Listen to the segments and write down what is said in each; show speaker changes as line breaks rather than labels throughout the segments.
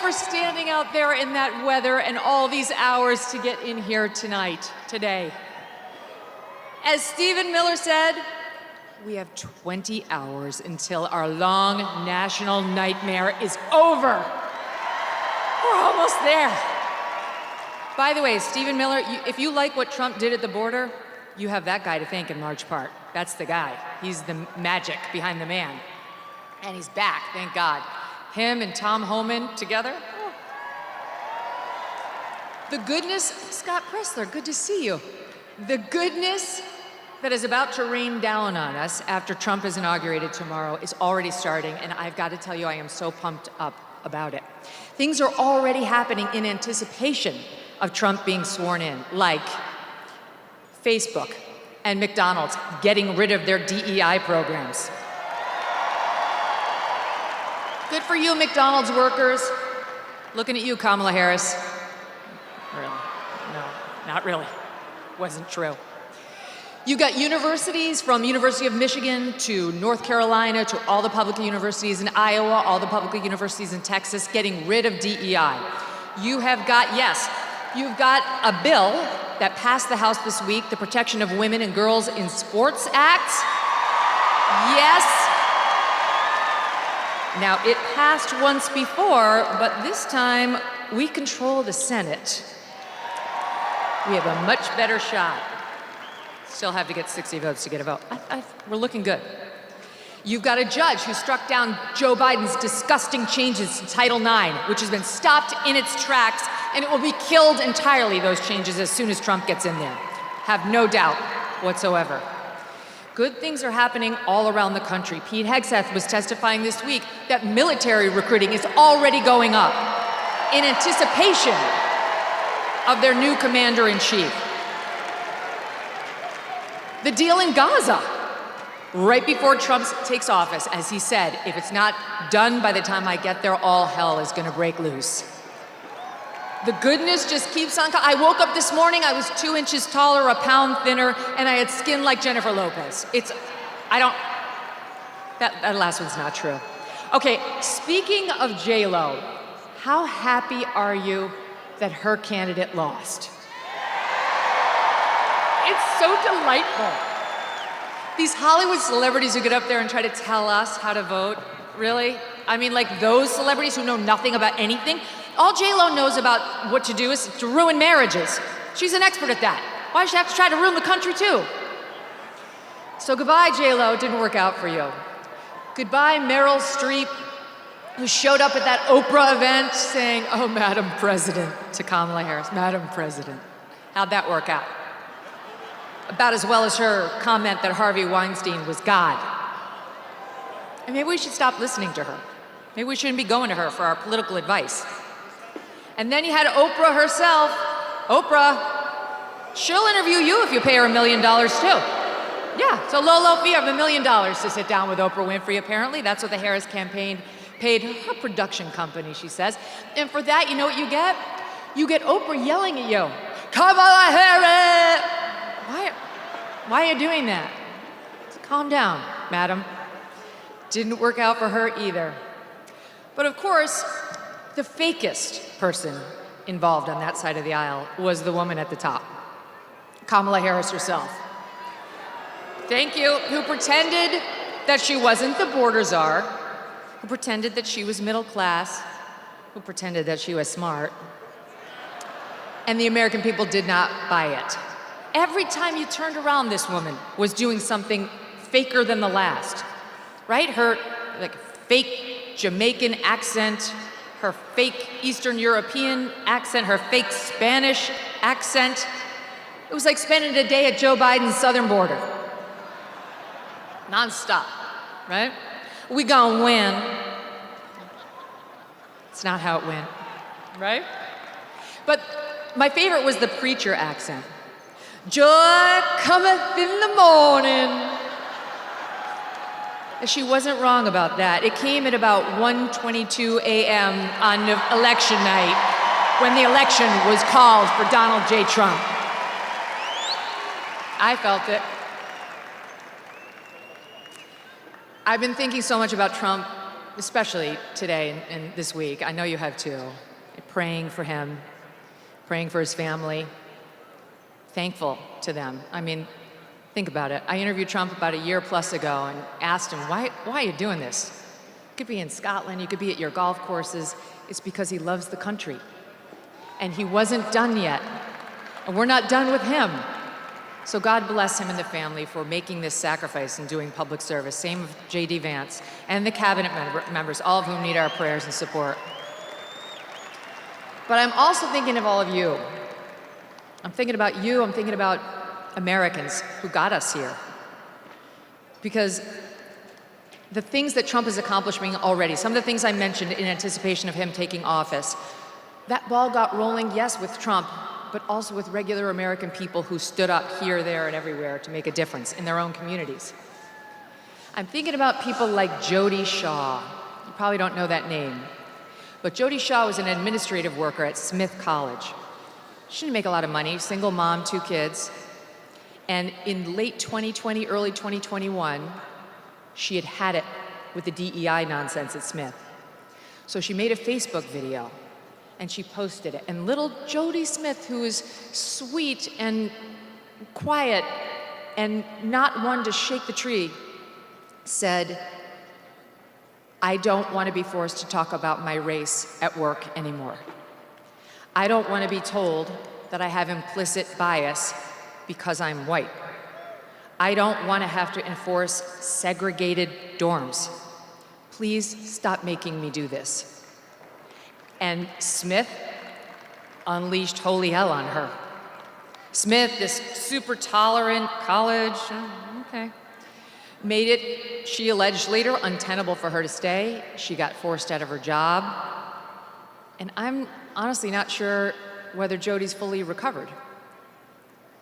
for standing out there in that weather and all these hours to get in here today. As Stephen Miller said, we have 20 hours until our long national nightmare is over. We're almost there. By the way, Stephen Miller, if you like what Trump did at the border, you have that guy to thank in large part. That's the guy. He's the magic behind the man. And he's back, thank God. Him and Tom Homan together. Oh. The goodness, Scott Pressler, good to see you. The goodness that is about to rain down on us after Trump is inaugurated tomorrow is already starting, and I've got to tell you, I am so pumped up about it. Things are already happening in anticipation of Trump being sworn in, like Facebook and McDonald's getting rid of their DEI programs. Good for you, McDonald's workers. Looking at you, Kamala Harris. Really? No, not really. Wasn't true. You got universities from University of Michigan to North Carolina to all the public universities in Iowa, all the public universities in Texas getting rid of DEI. You have got, yes, you've got a bill that passed the House this week, the Protection of Women and Girls in Sports Act. Yes. Now, it passed once before, but this time we control the Senate. We have a much better shot. Still have to get 60 votes to get a vote. We're looking good. You've got a judge who struck down Joe Biden's disgusting changes to Title IX, which has been stopped in its tracks, and it will be killed entirely, those changes, as soon as Trump gets in there. Have no doubt whatsoever. Good things are happening all around the country. Pete Hegseth was testifying this week that military recruiting is already going up in anticipation of their new commander-in-chief. The deal in Gaza, right before Trump takes office, as he said, if it's not done by the time I get there, all hell is gonna break loose. The goodness just keeps on coming. I woke up this morning, I was 2 inches taller, a pound thinner, and I had skin like Jennifer Lopez. That last one's not true. Okay, speaking of J-Lo, how happy are you that her candidate lost? It's so delightful. These Hollywood celebrities who get up there and try to tell us how to vote, really? I mean, like those celebrities who know nothing about anything. All J-Lo knows about what to do is to ruin marriages. She's an expert at that. Why does she have to try to ruin the country too? So goodbye, J-Lo, it didn't work out for you. Goodbye, Meryl Streep, who showed up at that Oprah event saying, "Oh, Madam President," to Kamala Harris, "Madam President." How'd that work out? About as well as her comment that Harvey Weinstein was God. And maybe we should stop listening to her. Maybe we shouldn't be going to her for our political advice. And then you had Oprah herself. Oprah, she'll interview you if you pay her $1 million too. Yeah, it's a low fee of $1 million to sit down with Oprah Winfrey, apparently. That's what the Harris campaign paid her production company, she says. And for that, you know what you get? You get Oprah yelling at you. Kamala Harris! Why are you doing that? Calm down, madam. Didn't work out for her either. But of course, the fakest person involved on that side of the aisle was the woman at the top, Kamala Harris herself. Thank you, who pretended that she wasn't the border czar, who pretended that she was middle class, who pretended that she was smart. And the American people did not buy it. Every time you turned around, this woman was doing something faker than the last, right? Her fake Jamaican accent, her fake Eastern European accent, her fake Spanish accent. It was like spending a day at Joe Biden's southern border. Non-stop, right? We gonna win. It's not how it went, right? But my favorite was the preacher accent. Joy cometh in the morning. And she wasn't wrong about that. It came at about 1:22 a.m. on election night when the election was called for Donald J. Trump. I felt it. I've been thinking so much about Trump especially today and this week, I know you have too, praying for him, praying for his family, thankful to them. I mean, think about it. I interviewed Trump about a year plus ago and asked him, why are you doing this? You could be in Scotland, you could be at your golf courses. It's because he loves the country. And he wasn't done yet. And we're not done with him. So God bless him and the family for making this sacrifice and doing public service. Same with J.D. Vance and the cabinet members, all of whom need our prayers and support. But I'm also thinking of all of you. I'm thinking about you, I'm thinking about Americans who got us here. Because the things that Trump is accomplishing already, some of the things I mentioned in anticipation of him taking office, that ball got rolling, yes, with Trump, but also with regular American people who stood up here, there, and everywhere to make a difference in their own communities. I'm thinking about people like Jody Shaw. You probably don't know that name. But Jody Shaw was an administrative worker at Smith College. She didn't make a lot of money, single mom, 2 kids. And in late 2020, early 2021, she had had it with the DEI nonsense at Smith. So she made a Facebook video and she posted it. And little Jody Smith, who is sweet and quiet and not one to shake the tree, said, I don't want to be forced to talk about my race at work anymore. I don't want to be told that I have implicit bias because I'm white. I don't want to have to enforce segregated dorms. Please stop making me do this. And Smith unleashed holy hell on her. Smith, this super tolerant college, okay, made it, she alleged later, untenable for her to stay. She got forced out of her job. And I'm honestly not sure whether Jody's fully recovered.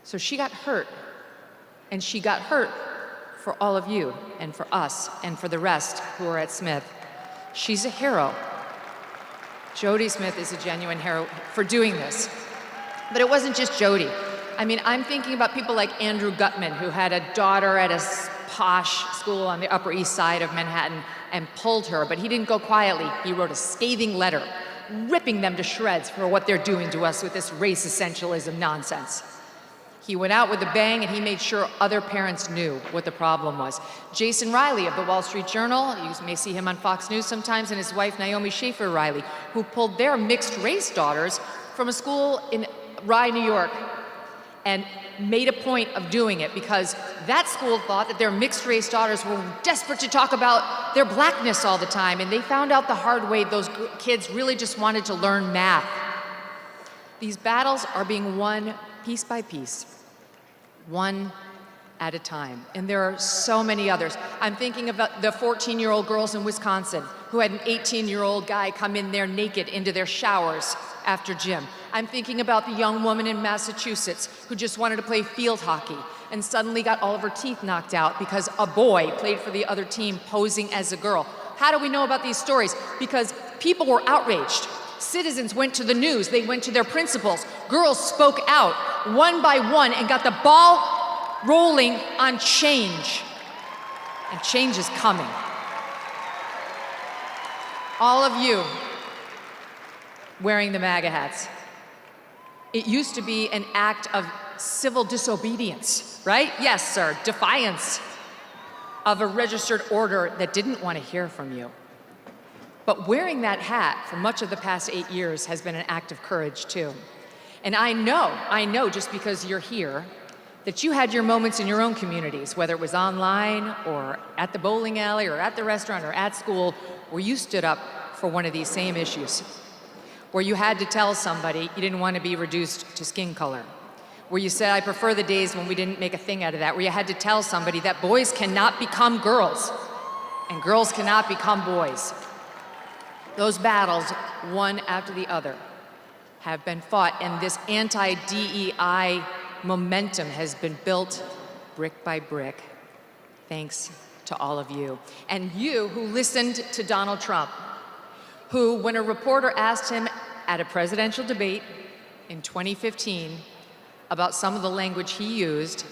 So she got hurt. And she got hurt for all of you and for us and for the rest who are at Smith. She's a hero. Jody Smith is a genuine hero for doing this. But it wasn't just Jody. I mean, I'm thinking about people like Andrew Gutman, who had a daughter at a posh school on the Upper East Side of Manhattan and pulled her, but he didn't go quietly. He wrote a scathing letter, ripping them to shreds for what they're doing to us with this race essentialism nonsense. He went out with a bang and he made sure other parents knew what the problem was. Jason Riley of the Wall Street Journal, you may see him on Fox News sometimes, and his wife Naomi Schaefer Riley, who pulled their mixed race daughters from a school in Rye, New York, and made a point of doing it because that school thought that their mixed race daughters were desperate to talk about their blackness all the time, and they found out the hard way those kids really just wanted to learn math. These battles are being won piece by piece, one at a time. And there are so many others. I'm thinking about the 14-year-old girls in Wisconsin who had an 18-year-old guy come in there naked into their showers after gym. I'm thinking about the young woman in Massachusetts who just wanted to play field hockey and suddenly got all of her teeth knocked out because a boy played for the other team posing as a girl. How do we know about these stories? Because people were outraged. Citizens went to the news, they went to their principals. Girls spoke out one by one and got the ball rolling on change. And change is coming. All of you wearing the MAGA hats. It used to be an act of civil disobedience, right? Yes, sir, defiance of a registered order that didn't want to hear from you. But wearing that hat for much of the past 8 years has been an act of courage too. And I know just because you're here, that you had your moments in your own communities, whether it was online or at the bowling alley or at the restaurant or at school, where you stood up for one of these same issues. Where you had to tell somebody you didn't want to be reduced to skin color. Where you said, I prefer the days when we didn't make a thing out of that. Where you had to tell somebody that boys cannot become girls and girls cannot become boys. Those battles, one after the other, have been fought, and this anti-DEI momentum has been built brick by brick, thanks to all of you. And you who listened to Donald Trump, who, when a reporter asked him at a presidential debate in 2015 about some of the language he used,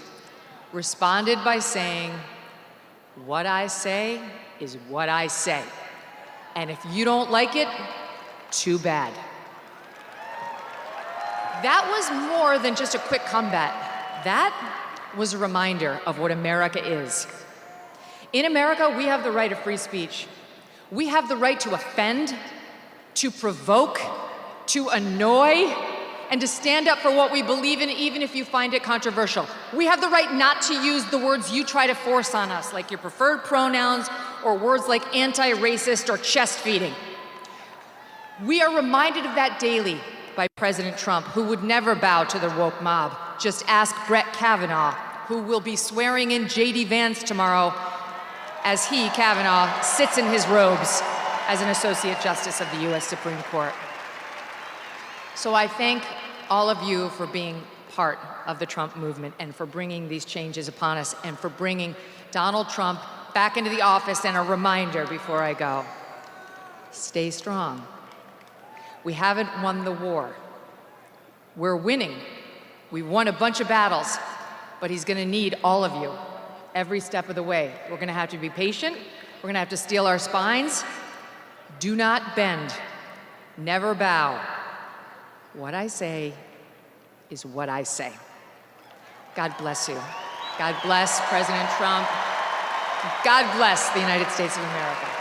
responded by saying, "What I say is what I say." And if you don't like it, too bad. That was more than just a quick comeback. That was a reminder of what America is. In America, we have the right of free speech. We have the right to offend, to provoke, to annoy, and to stand up for what we believe in, even if you find it controversial. We have the right not to use the words you try to force on us, like your preferred pronouns, or words like anti-racist or chest feeding. We are reminded of that daily by President Trump, who would never bow to the woke mob. Just ask Brett Kavanaugh, who will be swearing in J.D. Vance tomorrow as he, Kavanaugh, sits in his robes as an Associate Justice of the U.S. Supreme Court. So I thank all of you for being part of the Trump movement and for bringing these changes upon us and for bringing Donald Trump back into the office. And a reminder before I go, stay strong. We haven't won the war. We're winning. We won a bunch of battles, but he's gonna need all of you every step of the way. We're gonna have to be patient. We're gonna have to steel our spines. Do not bend. Never bow. What I say is what I say. God bless you. God bless President Trump. God bless the United States of America.